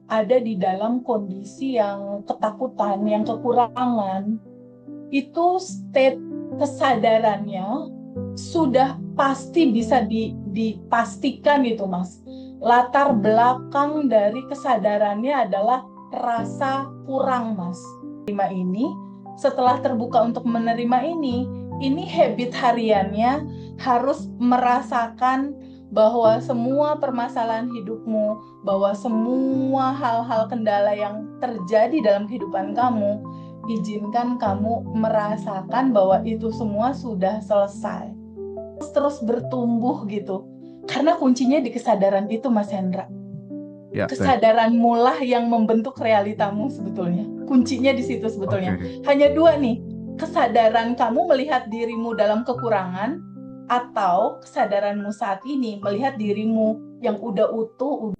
ada di dalam kondisi yang ketakutan, yang kekurangan, itu state kesadarannya sudah pasti bisa dipastikan gitu, Mas. Latar belakang dari kesadarannya adalah rasa kurang, Mas. Ini setelah terbuka untuk menerima ini habit hariannya harus merasakan bahwa semua permasalahan hidupmu, bahwa semua hal-hal kendala yang terjadi dalam kehidupan kamu, izinkan kamu merasakan bahwa itu semua sudah selesai. Terus bertumbuh gitu. Karena kuncinya di kesadaran itu, Mas Hendra. Ya, Teh. Kesadaran mulah yang membentuk realitamu sebetulnya. Kuncinya di situ sebetulnya. Oke. Hanya dua nih. Kesadaran kamu melihat dirimu dalam kekurangan, atau kesadaranmu saat ini melihat dirimu yang udah utuh.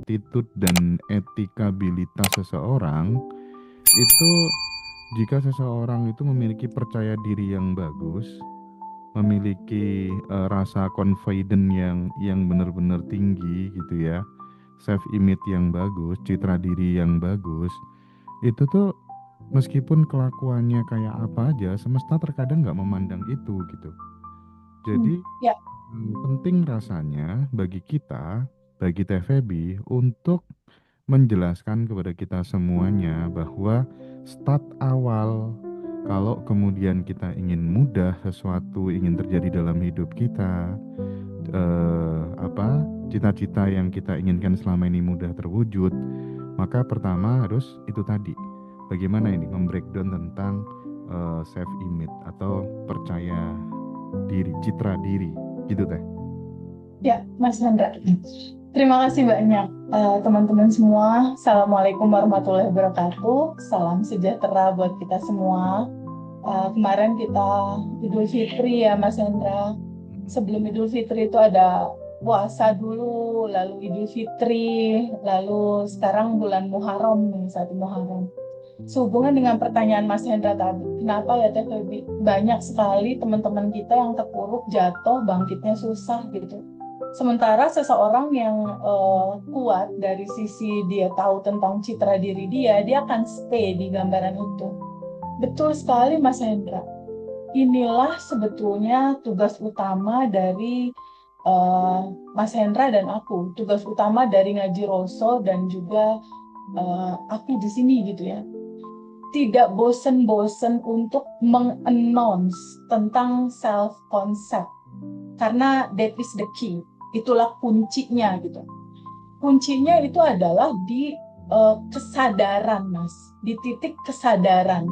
Attitude dan etikabilitas seseorang itu, jika seseorang itu memiliki percaya diri yang bagus, memiliki rasa confident yang benar-benar tinggi gitu ya, self image yang bagus, citra diri yang bagus, itu tuh meskipun kelakuannya kayak apa aja, semesta terkadang nggak memandang itu gitu. Jadi Ya, penting rasanya bagi kita, bagi TVB untuk menjelaskan kepada kita semuanya bahwa start awal kalau kemudian kita ingin mudah sesuatu ingin terjadi dalam hidup kita, cita-cita yang kita inginkan selama ini mudah terwujud, maka pertama harus itu tadi, bagaimana ini membreakdown tentang self image atau percaya diri, citra diri gitu Teh. ya, Mas Hendra. Terima kasih banyak teman-teman semua. Assalamualaikum warahmatullahi wabarakatuh. Salam sejahtera buat kita semua. Kemarin kita Idul Fitri ya, Mas Hendra. Sebelum Idul Fitri itu ada puasa dulu, lalu Idul Fitri, lalu sekarang bulan Muharram nih, satu Muharram. Sehubungan dengan pertanyaan Mas Hendra tadi, kenapa ya Teh Febi? Banyak sekali teman-teman kita yang terpuruk, jatuh, bangkitnya susah gitu. Sementara seseorang yang kuat dari sisi dia tahu tentang citra diri dia akan stay di gambaran itu. Betul sekali Mas Hendra. Inilah sebetulnya tugas utama dari Mas Hendra dan aku. Tugas utama dari Ngaji Roso dan juga aku di sini gitu ya. Tidak bosen-bosen untuk meng-announce tentang self-concept. Karena that is the key. Itulah kuncinya gitu. Kuncinya itu adalah di kesadaran, Mas. Di titik kesadaran.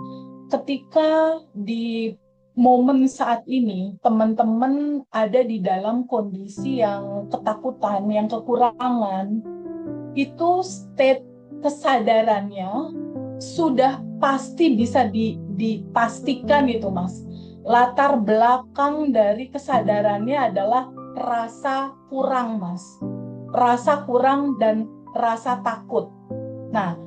Ketika di momen saat ini, teman-teman ada di dalam kondisi yang ketakutan, yang kekurangan, itu state kesadarannya sudah pasti bisa dipastikan gitu, Mas. Latar belakang dari kesadarannya adalah rasa kurang, Mas. Rasa kurang dan rasa takut. Nah,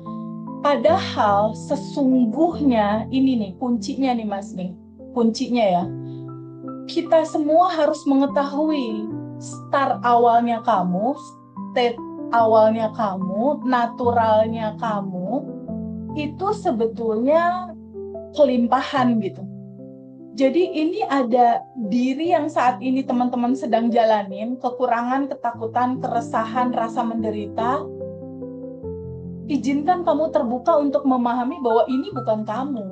padahal sesungguhnya ini nih kuncinya nih, Mas nih. Kuncinya ya. Kita semua harus mengetahui start awalnya kamu, state awalnya kamu, naturalnya kamu, itu sebetulnya kelimpahan gitu. Jadi ini ada diri yang saat ini teman-teman sedang jalanin, kekurangan, ketakutan, keresahan, rasa menderita. Izinkan kamu terbuka untuk memahami bahwa ini bukan kamu.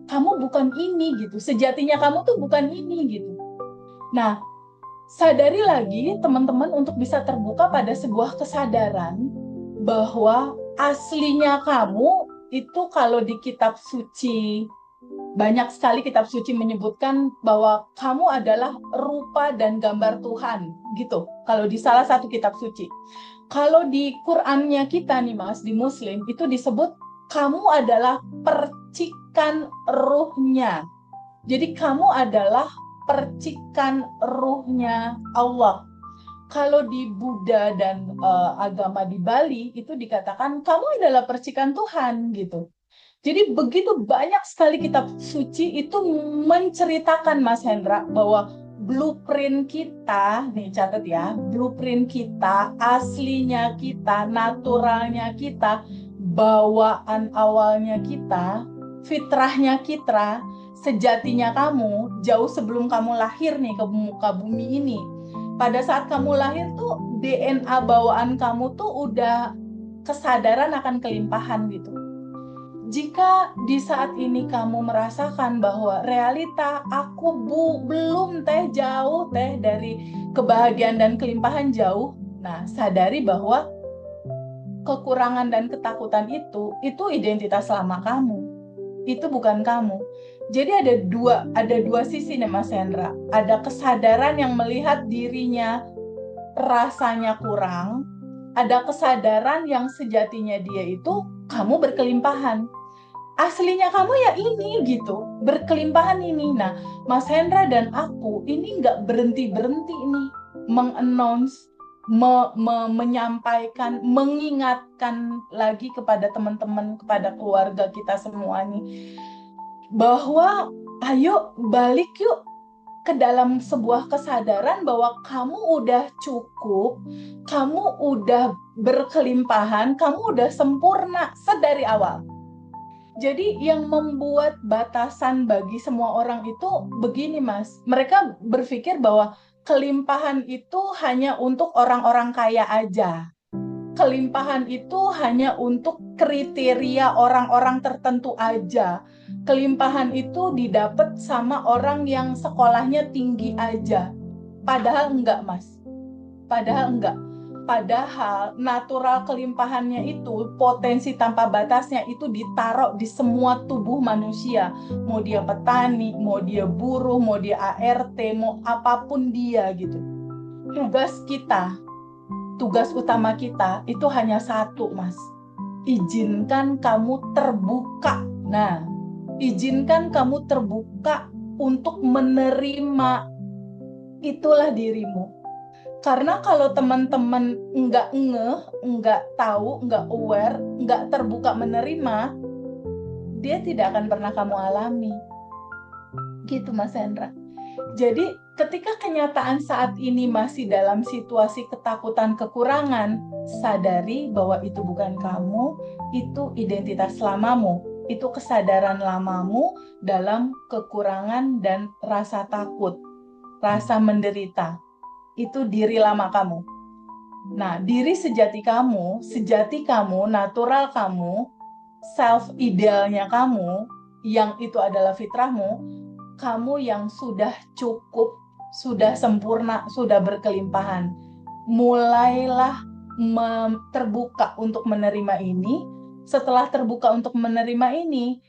Kamu bukan ini gitu. Sejatinya kamu tuh bukan ini gitu. Nah, sadari lagi teman-teman untuk bisa terbuka pada sebuah kesadaran bahwa aslinya kamu itu kalau di kitab suci, banyak sekali kitab suci menyebutkan bahwa kamu adalah rupa dan gambar Tuhan, gitu. Kalau di salah satu kitab suci. Kalau di Qur'annya kita nih Mas, di Muslim, itu disebut kamu adalah percikan ruhnya. Jadi kamu adalah percikan ruhnya Allah. Kalau di Buddha dan agama di Bali, itu dikatakan kamu adalah percikan Tuhan, gitu. Jadi begitu banyak sekali kitab suci itu menceritakan, Mas Hendra, bahwa blueprint kita, nih catat ya, blueprint kita, aslinya kita, naturalnya kita, bawaan awalnya kita, fitrahnya kita, sejatinya kamu, jauh sebelum kamu lahir nih ke muka bumi ini. Pada saat kamu lahir tuh DNA bawaan kamu tuh udah kesadaran akan kelimpahan gitu. Jika di saat ini kamu merasakan bahwa realita aku belum jauh dari kebahagiaan dan kelimpahan jauh, nah sadari bahwa kekurangan dan ketakutan itu identitas lama kamu. Itu bukan kamu. Jadi ada dua sisi nih Mas Hendra. Ada kesadaran yang melihat dirinya rasanya kurang, ada kesadaran yang sejatinya dia itu kamu berkelimpahan. Aslinya kamu ya ini gitu, berkelimpahan ini. Nah, Mas Hendra dan aku ini nggak berhenti-berhenti ini mengannounce, menyampaikan, mengingatkan lagi kepada teman-teman, kepada keluarga kita semua nih, bahwa ayo balik yuk ke dalam sebuah kesadaran bahwa kamu udah cukup, kamu udah berkelimpahan, kamu udah sempurna sedari awal. Jadi yang membuat batasan bagi semua orang itu begini, Mas. Mereka berpikir bahwa kelimpahan itu hanya untuk orang-orang kaya aja. Kelimpahan itu hanya untuk kriteria orang-orang tertentu aja. Kelimpahan itu didapat sama orang yang sekolahnya tinggi aja. Padahal enggak, Mas. Padahal enggak. Padahal natural kelimpahannya itu, potensi tanpa batasnya itu ditaruh di semua tubuh manusia. Mau dia petani, mau dia buruh, mau dia ART, mau apapun dia gitu. Tugas utama kita itu hanya satu, Mas. Izinkan kamu terbuka. Nah, izinkan kamu terbuka untuk menerima itulah dirimu. Karena kalau teman-teman nggak ngeh, nggak tahu, nggak aware, nggak terbuka menerima, dia tidak akan pernah kamu alami. Gitu Mas Hendra. Jadi ketika kenyataan saat ini masih dalam situasi ketakutan kekurangan, sadari bahwa itu bukan kamu, itu identitas lamamu. Itu kesadaran lamamu dalam kekurangan dan rasa takut, rasa menderita. Itu diri lama kamu. Nah, diri sejati kamu, natural kamu, self idealnya kamu, yang itu adalah fitrahmu, kamu yang sudah cukup, sudah sempurna, sudah berkelimpahan. Mulailah terbuka untuk menerima ini. Setelah terbuka untuk menerima ini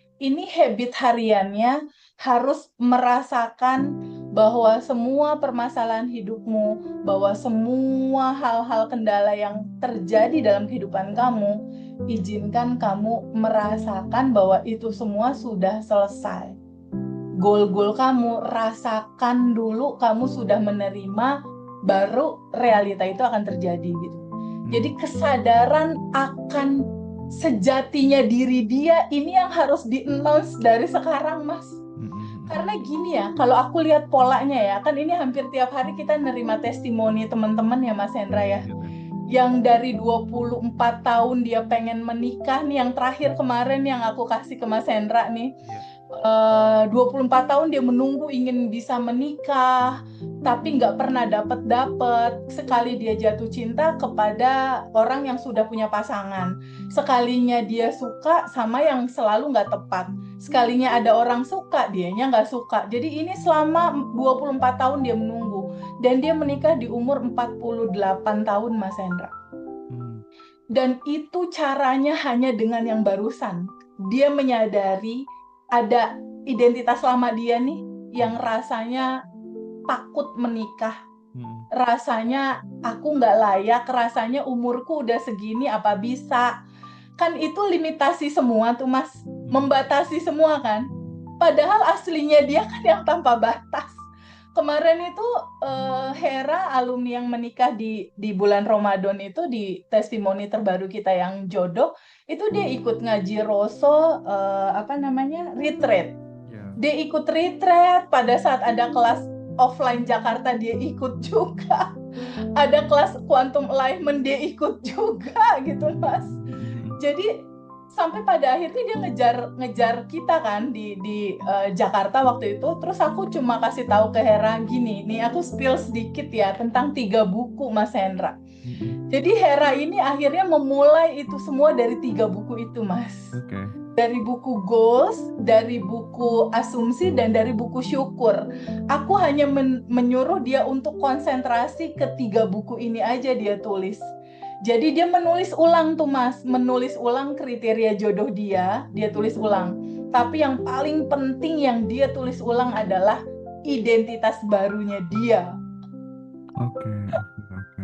habit hariannya harus merasakan bahwa semua permasalahan hidupmu, bahwa semua hal-hal kendala yang terjadi dalam kehidupan kamu, izinkan kamu merasakan bahwa itu semua sudah selesai. Goal-goal kamu, rasakan dulu kamu sudah menerima, baru realita itu akan terjadi gitu. Jadi kesadaran akan sejatinya diri dia ini yang harus di-announce dari sekarang, Mas. Karena gini ya, kalau aku lihat polanya ya, kan ini hampir tiap hari kita nerima testimoni teman-teman ya Mas Hendra ya. Yang dari 24 tahun dia pengen menikah nih, yang terakhir kemarin yang aku kasih ke Mas Hendra nih. 24 tahun dia menunggu ingin bisa menikah, tapi nggak pernah dapet. Sekali dia jatuh cinta kepada orang yang sudah punya pasangan. Sekalinya dia suka sama yang selalu nggak tepat. Sekalinya ada orang suka, dianya nggak suka. Jadi ini selama 24 tahun dia menunggu. Dan dia menikah di umur 48 tahun, Mas Hendra. Dan itu caranya hanya dengan yang barusan. Dia menyadari ada identitas lama dia nih yang rasanya takut menikah, rasanya aku nggak layak, rasanya umurku udah segini apa bisa. Kan itu limitasi semua tuh Mas, membatasi semua kan. Padahal aslinya dia kan yang tanpa batas. kemarin itu Hera alumni yang menikah di bulan Ramadan itu di testimoni terbaru kita yang jodoh itu dia ikut ngaji Roso apa namanya retreat. Ya. Dia ikut retreat pada saat ada kelas offline Jakarta dia ikut juga. Ada kelas quantum alignment dia ikut juga gitu Mas. Jadi sampai pada akhirnya dia ngejar kita kan di Jakarta waktu itu. Terus aku cuma kasih tahu ke Hera gini, nih aku spill sedikit ya tentang 3 buku Mas Hendra. Jadi Hera ini akhirnya memulai itu semua dari 3 buku itu Mas. Oke. Dari buku Goals, dari buku Asumsi, dan dari buku Syukur. Aku hanya menyuruh dia untuk konsentrasi ke 3 buku ini aja dia tulis. Jadi dia menulis ulang tuh Mas, menulis ulang kriteria jodoh dia tulis ulang. Tapi yang paling penting yang dia tulis ulang adalah identitas barunya dia. Oke.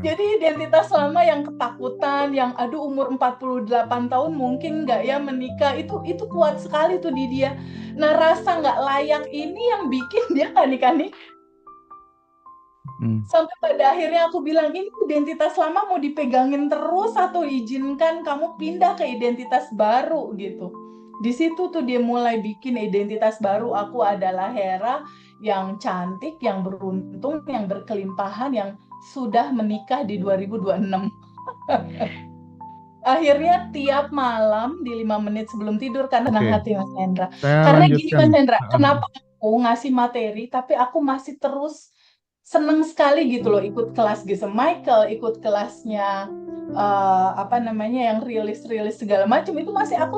Jadi identitas lama yang ketakutan, yang aduh umur 48 tahun mungkin nggak ya menikah, itu kuat sekali tuh di dia. Nah rasa nggak layak ini yang bikin dia nggak nikah-nikah. Sampai pada akhirnya aku bilang, ini identitas lama mau dipegangin terus atau izinkan kamu pindah ke identitas baru gitu. Di situ tuh dia mulai bikin identitas baru. Aku adalah Hera yang cantik, yang beruntung, yang berkelimpahan, yang sudah menikah di 2026. Akhirnya tiap malam di 5 menit sebelum tidur kan tenang hati Mas Hendra. Karena gini Mas Hendra, kenapa aku ngasih materi tapi aku masih terus seneng sekali gitu loh ikut kelas Gise Michael, ikut kelasnya apa namanya yang rilis segala macam itu masih aku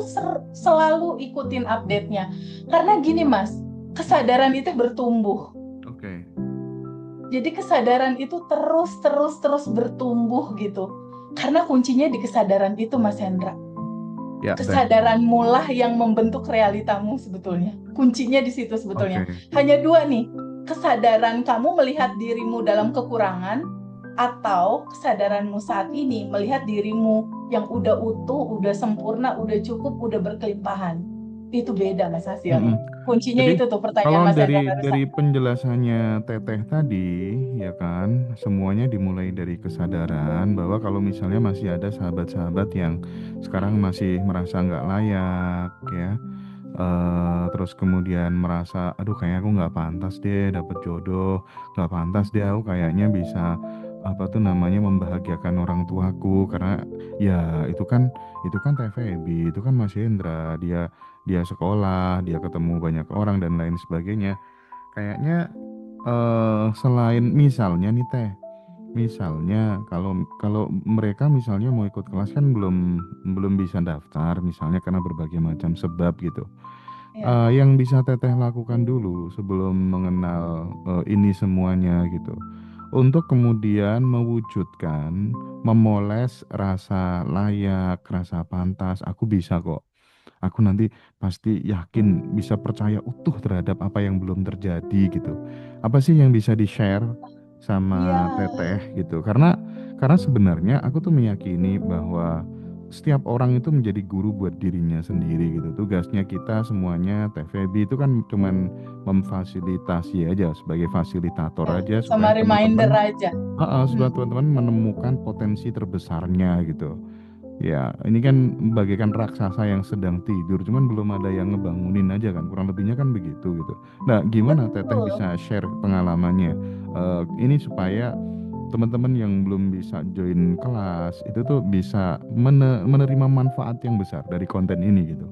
selalu ikutin update-nya. Karena gini Mas, kesadaran itu bertumbuh. Oke. Jadi kesadaran itu terus bertumbuh gitu. Karena kuncinya di kesadaran itu Mas Hendra. Ya, kesadaranmu lah yang membentuk realitamu sebetulnya. Kuncinya di situ sebetulnya. Hanya 2 nih. Kesadaran kamu melihat dirimu dalam kekurangan atau kesadaranmu saat ini melihat dirimu yang udah utuh, udah sempurna, udah cukup, udah berkelimpahan. Itu beda Mas hasilnya. Kuncinya Jadi, itu tuh pertanyaan Mas Hendra. Kalau dari penjelasannya Teteh tadi, ya kan, semuanya dimulai dari kesadaran bahwa kalau misalnya masih ada sahabat-sahabat yang sekarang masih merasa nggak layak, ya, terus kemudian merasa, aduh kayaknya aku nggak pantas deh dapet jodoh, nggak pantas deh aku kayaknya bisa apa tuh namanya membahagiakan orang tuaku karena ya itu kan Teh Feby, itu kan Mas Hendra, dia sekolah, dia ketemu banyak orang dan lain sebagainya. Kayaknya selain misalnya nih Teh, misalnya kalau mereka misalnya mau ikut kelas kan belum bisa daftar misalnya karena berbagai macam sebab gitu. Yang bisa Teteh lakukan dulu sebelum mengenal ini semuanya gitu. Untuk kemudian mewujudkan, memoles rasa layak, rasa pantas, aku bisa kok. Aku nanti pasti yakin bisa percaya utuh terhadap apa yang belum terjadi gitu. Apa sih yang bisa di-share sama Teteh gitu? Karena sebenarnya aku tuh meyakini bahwa setiap orang itu menjadi guru buat dirinya sendiri gitu. Tugasnya kita semuanya Teh Feby itu kan cuman memfasilitasi aja sebagai fasilitator aja sama supaya reminder aja. supaya teman-teman menemukan potensi terbesarnya gitu. Ya, ini kan bagaikan raksasa yang sedang tidur, cuman belum ada yang ngebangunin aja kan, kurang lebihnya kan begitu gitu. Nah, gimana Teteh bisa share pengalamannya ini supaya teman-teman yang belum bisa join kelas itu tuh bisa menerima manfaat yang besar dari konten ini gitu.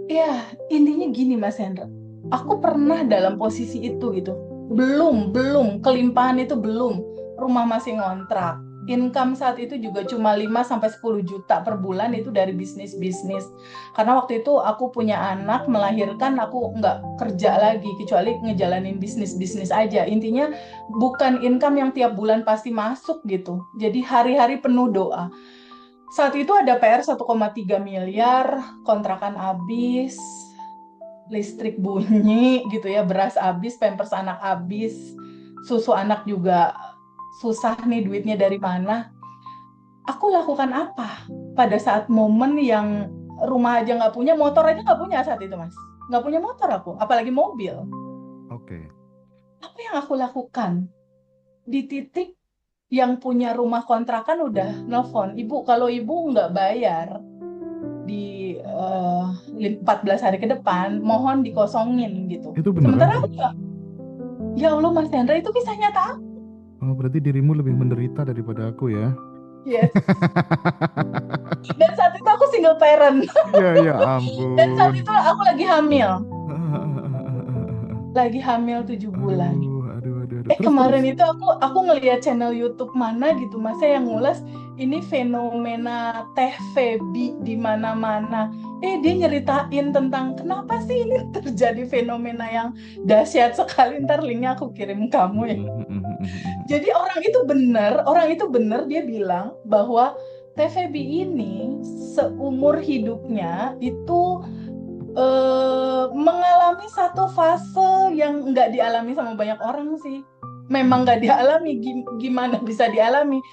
Ya, intinya gini Mas Hendra. Aku pernah dalam posisi itu gitu. Belum, kelimpahan itu belum. Rumah masih ngontrak. Income saat itu juga cuma 5-10 juta per bulan itu dari bisnis-bisnis. Karena waktu itu aku punya anak, melahirkan, aku nggak kerja lagi, kecuali ngejalanin bisnis-bisnis aja. Intinya bukan income yang tiap bulan pasti masuk gitu. Jadi hari-hari penuh doa. Saat itu ada PR 1,3 miliar, kontrakan habis, listrik bunyi gitu ya, beras habis, pampers anak habis, susu anak juga susah nih duitnya dari mana. Aku lakukan apa pada saat momen yang rumah aja nggak punya, motor aja nggak punya saat itu Mas. Nggak punya motor aku, apalagi mobil. Oke. Apa yang aku lakukan? Di titik yang punya rumah kontrakan udah nelfon, ibu kalau ibu nggak bayar di 14 hari ke depan, mohon dikosongin gitu. Itu beneran Sementara tuh. aku bilang, ya Allah Mas Hendra, itu kisah nyata. Oh, berarti dirimu lebih menderita daripada aku ya. Yes. Dan saat itu aku single parent. Iya, ya Dan saat ampun. itu aku lagi hamil. Lagi hamil 7 bulan. Aduh. Terus terus. Kemarin itu aku ngelihat channel YouTube mana gitu, Mas, yang ngulas ini fenomena teh Feby di mana-mana. Dia nyeritain tentang kenapa sih ini terjadi fenomena yang dahsyat sekali. Ntar linknya aku kirim kamu ya. Jadi orang itu benar dia bilang bahwa teh Feby ini seumur hidupnya itu mengalami satu fase yang nggak dialami sama banyak orang sih. Memang nggak dialami, gimana bisa dialami?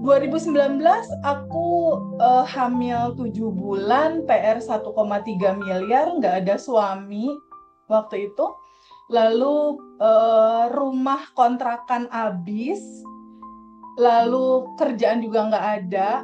2019 aku hamil 7 bulan, PR 1,3 miliar, nggak ada suami waktu itu. Lalu rumah kontrakan habis, lalu kerjaan juga nggak ada.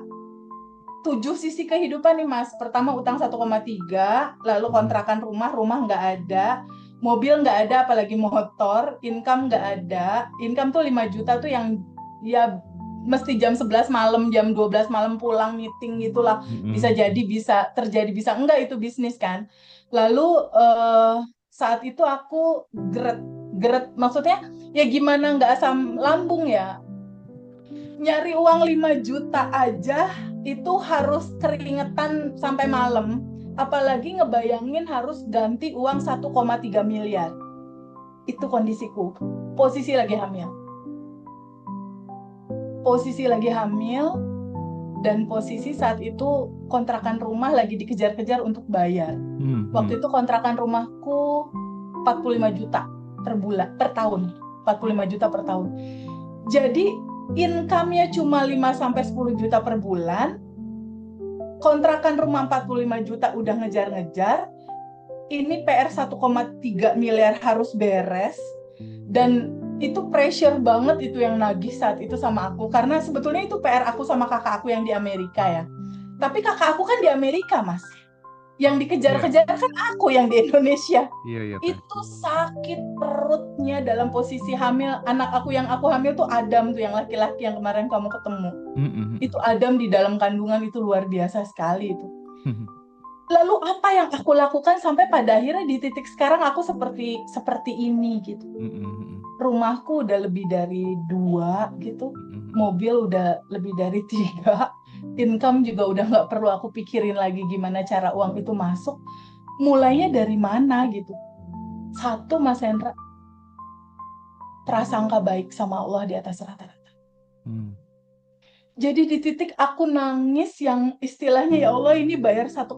7 sisi kehidupan nih Mas. Pertama utang 1,3, lalu kontrakan rumah nggak ada, mobil nggak ada, apalagi motor, income nggak ada. Income tuh 5 juta tuh yang ya mesti jam 11 malam, jam 12 malam pulang meeting gitulah. Bisa jadi, bisa terjadi, bisa enggak, itu bisnis kan. Lalu saat itu aku geret maksudnya ya gimana nggak asam lambung ya. Nyari uang 5 juta aja itu harus keringetan sampai malam, apalagi ngebayangin harus ganti uang 1,3 miliar. Itu kondisiku, posisi lagi hamil, dan posisi saat itu kontrakan rumah lagi dikejar-kejar untuk bayar. Waktu itu kontrakan rumahku 45 juta per tahun, 45 juta per tahun. Jadi income-nya cuma 5-10 juta per bulan, kontrakan rumah 45 juta udah ngejar-ngejar, ini PR 1,3 miliar harus beres, dan itu pressure banget itu yang nagih saat itu sama aku, karena sebetulnya itu PR aku sama kakak aku yang di Amerika ya. Tapi kakak aku kan di Amerika, Mas. Yang dikejar-kejar kan aku yang di Indonesia. Iya. Itu sakit perutnya dalam posisi hamil. Anak aku yang aku hamil tuh Adam tuh, yang laki-laki yang kemarin kamu ketemu. Itu Adam di dalam kandungan, itu luar biasa sekali itu. Lalu apa yang aku lakukan sampai pada akhirnya di titik sekarang aku seperti ini gitu. Rumahku udah lebih dari 2 gitu, mobil udah lebih dari 3, income juga udah nggak perlu aku pikirin lagi gimana cara uang itu masuk. Mulainya dari mana gitu? Satu, Mas Hendra, prasangka baik sama Allah di atas rata-rata. Jadi di titik aku nangis yang istilahnya, ya Allah ini bayar 1,3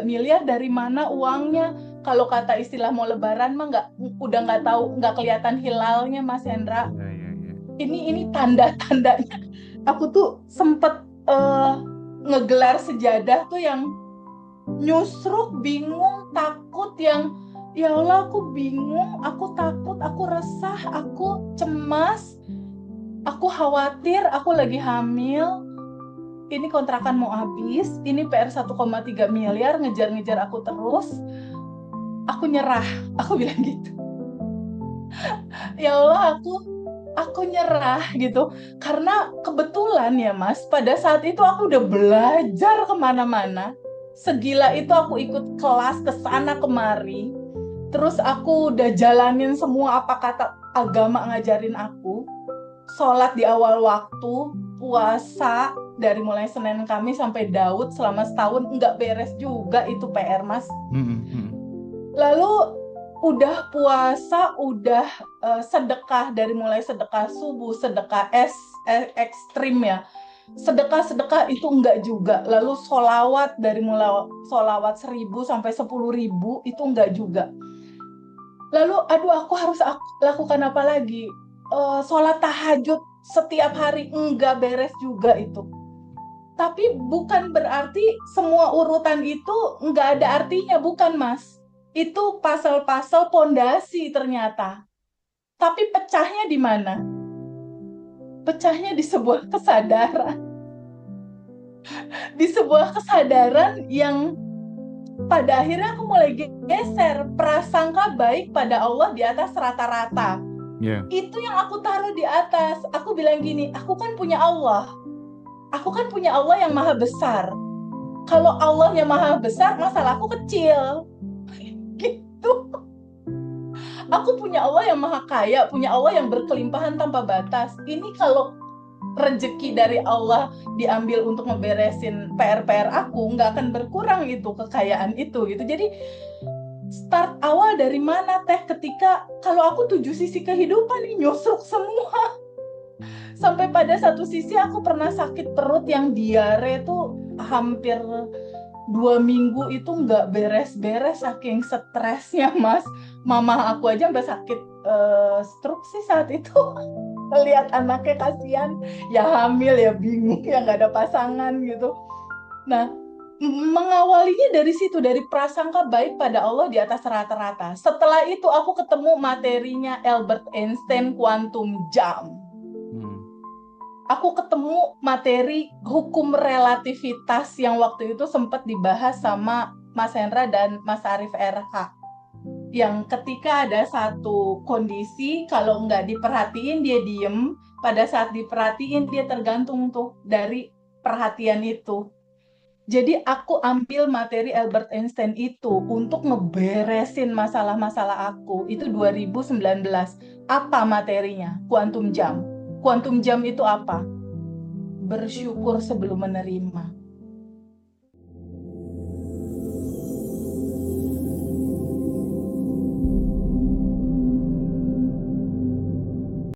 miliar dari mana uangnya? Kalau kata istilah mau lebaran mah udah nggak tahu, nggak kelihatan hilalnya, Mas Hendra. Ini tanda-tandanya. Aku tuh sempet ngegelar sejadah tuh yang nyusruk, bingung, takut, yang ya Allah aku bingung, aku takut, aku resah, aku cemas, aku khawatir, aku lagi hamil, ini kontrakan mau habis, ini PR 1,3 miliar ngejar-ngejar aku terus, aku nyerah, aku bilang gitu. Ya Allah, aku nyerah gitu. Karena kebetulan ya Mas, pada saat itu aku udah belajar kemana-mana. Segila itu aku ikut kelas kesana kemari. Terus aku udah jalanin semua apa kata agama ngajarin aku. Sholat di awal waktu, puasa dari mulai Senin Kamis sampai Daud selama setahun, nggak beres juga itu PR Mas. Lalu udah puasa, udah sedekah dari mulai sedekah subuh, sedekah ekstrim ya. Sedekah itu enggak juga. Lalu sholawat dari mulai sholawat 1.000 sampai 10.000 itu enggak juga. Lalu aku harus lakukan apa lagi? Sholat tahajud setiap hari enggak beres juga itu. Tapi bukan berarti semua urutan itu enggak ada artinya, bukan Mas. Itu pasal-pasal pondasi ternyata. Tapi pecahnya di mana? Pecahnya di sebuah kesadaran. Di sebuah kesadaran yang pada akhirnya aku mulai geser prasangka baik pada Allah di atas rata-rata. Ya. Itu yang aku taruh di atas. Aku bilang gini, aku kan punya Allah. Aku kan punya Allah yang maha besar. Kalau Allah yang maha besar, masalahku kecil. Gitu. Aku punya Allah yang maha kaya, punya Allah yang berkelimpahan tanpa batas. Ini kalau rezeki dari Allah diambil untuk ngeberesin PR-PR aku, nggak akan berkurang itu kekayaan itu gitu. Jadi start awal dari mana teh, ketika kalau aku 7 sisi kehidupan nih nyusruk semua. Sampai pada satu sisi aku pernah sakit perut yang diare tuh hampir 2 minggu itu nggak beres-beres saking stresnya, Mas. Mama aku aja sampai sakit stroke sih saat itu. Lihat anaknya kasihan, ya hamil ya bingung ya nggak ada pasangan gitu. Nah, mengawalinya dari situ, dari prasangka baik pada Allah di atas rata-rata. Setelah itu aku ketemu materinya Albert Einstein, kuantum jam. Aku ketemu materi hukum relativitas yang waktu itu sempat dibahas sama Mas Hendra dan Mas Arif RH. Yang ketika ada satu kondisi, kalau nggak diperhatiin dia diem, pada saat diperhatiin dia tergantung tuh dari perhatian itu. Jadi aku ambil materi Albert Einstein itu untuk ngeberesin masalah-masalah aku. Itu 2019. Apa materinya? Kuantum jam. Kuantum jam itu apa? Bersyukur sebelum menerima.